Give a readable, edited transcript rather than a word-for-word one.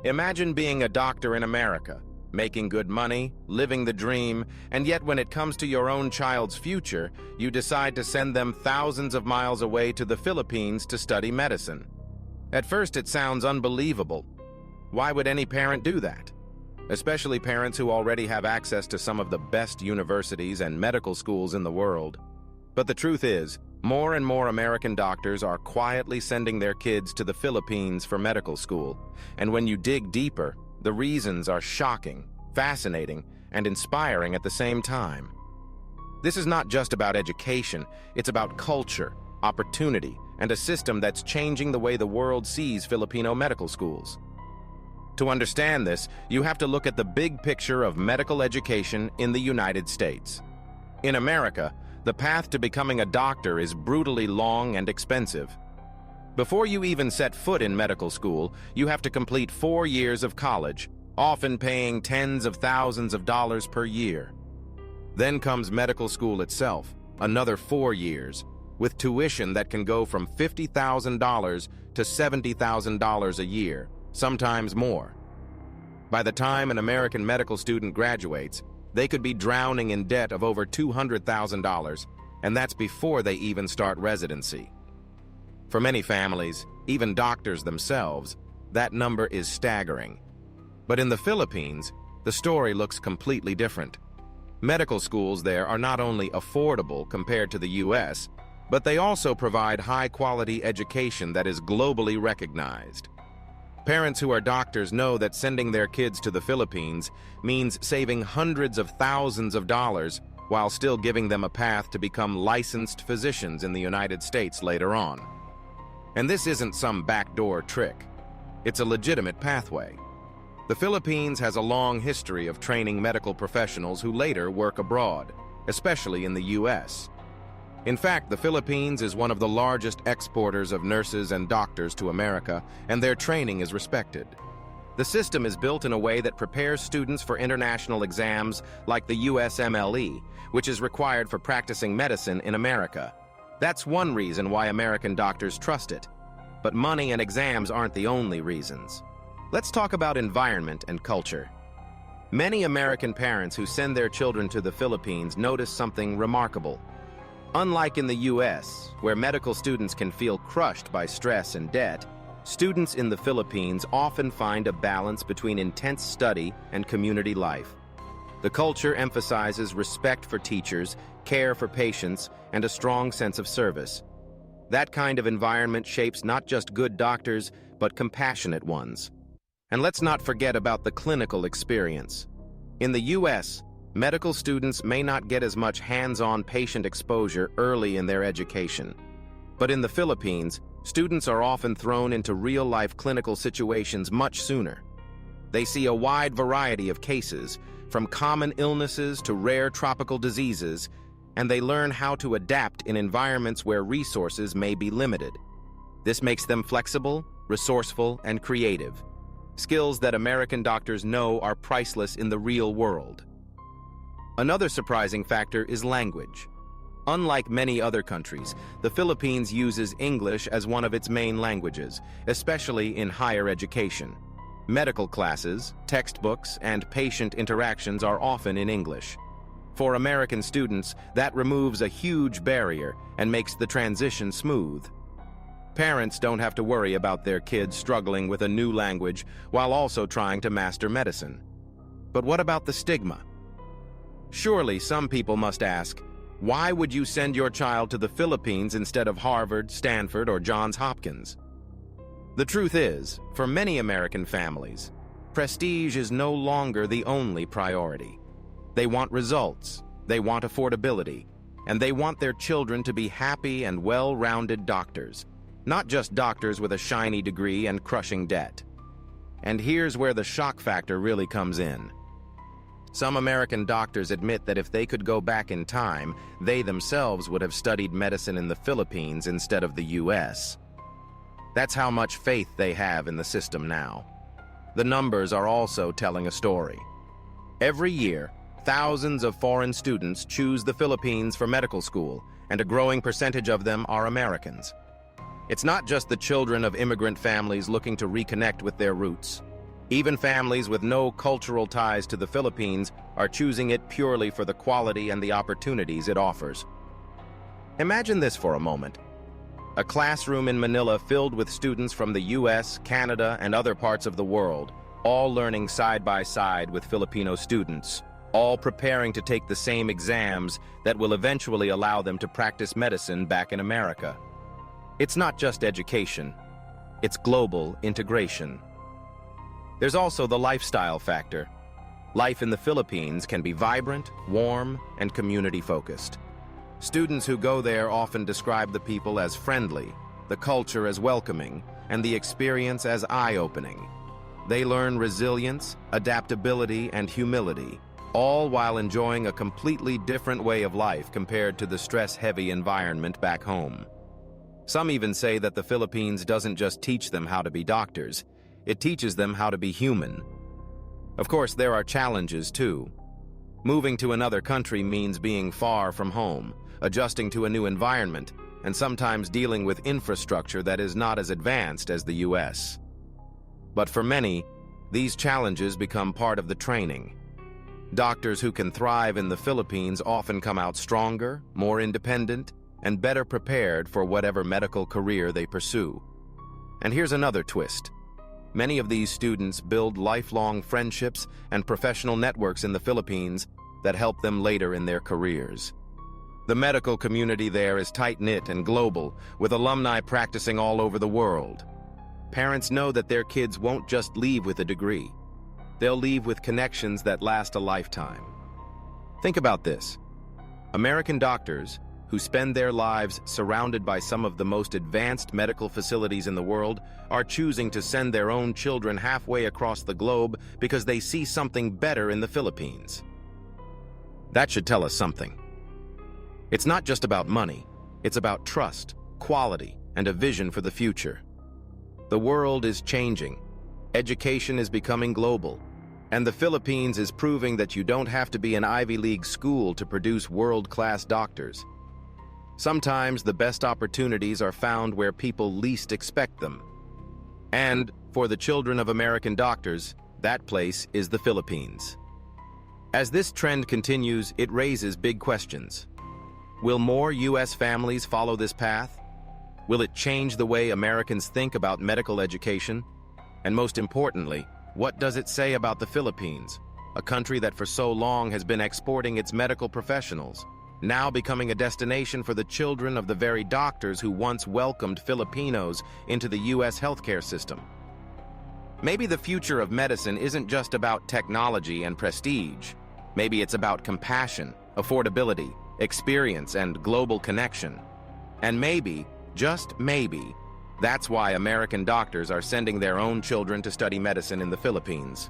Imagine being a doctor in America, making good money, living the dream, and yet when it comes to your own child's future, you decide to send them thousands of miles away to the Philippines to study medicine. At first, it sounds unbelievable. Why would any parent do that? Especially parents who already have access to some of the best universities and medical schools in the world. But the truth is, more and more American doctors are quietly sending their kids to the Philippines for medical school. And when you dig deeper, the reasons are shocking, fascinating, and inspiring at the same time. This is not just about education, it's about culture, opportunity, and a system that's changing the way the world sees Filipino medical schools. To understand this, you have to look at the big picture of medical education in the United States. In America, the path to becoming a doctor is brutally long and expensive. Before you even set foot in medical school, you have to complete 4 years of college, often paying tens of thousands of dollars per year. Then comes medical school itself, another 4 years, with tuition that can go from $50,000 to $70,000 a year, sometimes more. By the time an American medical student graduates, they could be drowning in debt of over $200,000, and that's before they even start residency. For many families, even doctors themselves, that number is staggering. But in the Philippines, the story looks completely different. Medical schools there are not only affordable compared to the US, but they also provide high-quality education that is globally recognized. Parents who are doctors know that sending their kids to the Philippines means saving hundreds of thousands of dollars while still giving them a path to become licensed physicians in the United States later on. And this isn't some backdoor trick. It's a legitimate pathway. The Philippines has a long history of training medical professionals who later work abroad, especially in the US. In fact, the Philippines is one of the largest exporters of nurses and doctors to America, and their training is respected. The system is built in a way that prepares students for international exams like the USMLE, which is required for practicing medicine in America. That's one reason why American doctors trust it. But money and exams aren't the only reasons. Let's talk about environment and culture. Many American parents who send their children to the Philippines notice something remarkable. Unlike in the US, where medical students can feel crushed by stress and debt, students in the Philippines often find a balance between intense study and community life. The culture emphasizes respect for teachers, care for patients, and a strong sense of service. That kind of environment shapes not just good doctors, but compassionate ones. And let's not forget about the clinical experience. In the US, medical students may not get as much hands-on patient exposure early in their education. But in the Philippines, students are often thrown into real-life clinical situations much sooner. They see a wide variety of cases, from common illnesses to rare tropical diseases, and they learn how to adapt in environments where resources may be limited. This makes them flexible, resourceful, and creative, skills that American doctors know are priceless in the real world. Another surprising factor is language. Unlike many other countries, the Philippines uses English as one of its main languages, especially in higher education. Medical classes, textbooks, and patient interactions are often in English. For American students, that removes a huge barrier and makes the transition smooth. Parents don't have to worry about their kids struggling with a new language while also trying to master medicine. But what about the stigma? Surely some people must ask, why would you send your child to the Philippines instead of Harvard, Stanford, or Johns Hopkins? The truth is, for many American families, prestige is no longer the only priority. They want results, they want affordability, and they want their children to be happy and well-rounded doctors, not just doctors with a shiny degree and crushing debt. And here's where the shock factor really comes in. Some American doctors admit that if they could go back in time, they themselves would have studied medicine in the Philippines instead of the US. That's how much faith they have in the system now. The numbers are also telling a story. Every year, thousands of foreign students choose the Philippines for medical school, and a growing percentage of them are Americans. It's not just the children of immigrant families looking to reconnect with their roots. Even families with no cultural ties to the Philippines are choosing it purely for the quality and the opportunities it offers. Imagine this for a moment. A classroom in Manila filled with students from the US, Canada, and other parts of the world, all learning side by side with Filipino students, all preparing to take the same exams that will eventually allow them to practice medicine back in America. It's not just education, it's global integration. There's also the lifestyle factor. Life in the Philippines can be vibrant, warm, and community-focused. Students who go there often describe the people as friendly, the culture as welcoming, and the experience as eye-opening. They learn resilience, adaptability, and humility, all while enjoying a completely different way of life compared to the stress-heavy environment back home. Some even say that the Philippines doesn't just teach them how to be doctors, it teaches them how to be human. Of course, there are challenges too. Moving to another country means being far from home, adjusting to a new environment, and sometimes dealing with infrastructure that is not as advanced as the US. But for many, these challenges become part of the training. Doctors who can thrive in the Philippines often come out stronger, more independent, and better prepared for whatever medical career they pursue. And here's another twist. Many of these students build lifelong friendships and professional networks in the Philippines that help them later in their careers. The medical community there is tight-knit and global, with alumni practicing all over the world. Parents know that their kids won't just leave with a degree. They'll leave with connections that last a lifetime. Think about this. American doctors, who spend their lives surrounded by some of the most advanced medical facilities in the world, are choosing to send their own children halfway across the globe because they see something better in the Philippines. That should tell us something. It's not just about money, it's about trust, quality, and a vision for the future. The world is changing, education is becoming global, and the Philippines is proving that you don't have to be an Ivy League school to produce world-class doctors. Sometimes the best opportunities are found where people least expect them. And for the children of American doctors, that place is the Philippines. As this trend continues, it raises big questions. Will more U.S. families follow this path? Will it change the way Americans think about medical education? And most importantly, what does it say about the Philippines, a country that for so long has been exporting its medical professionals, now becoming a destination for the children of the very doctors who once welcomed Filipinos into the U.S. healthcare system? Maybe the future of medicine isn't just about technology and prestige. Maybe it's about compassion, affordability, experience, and global connection. And maybe, just maybe, that's why American doctors are sending their own children to study medicine in the Philippines.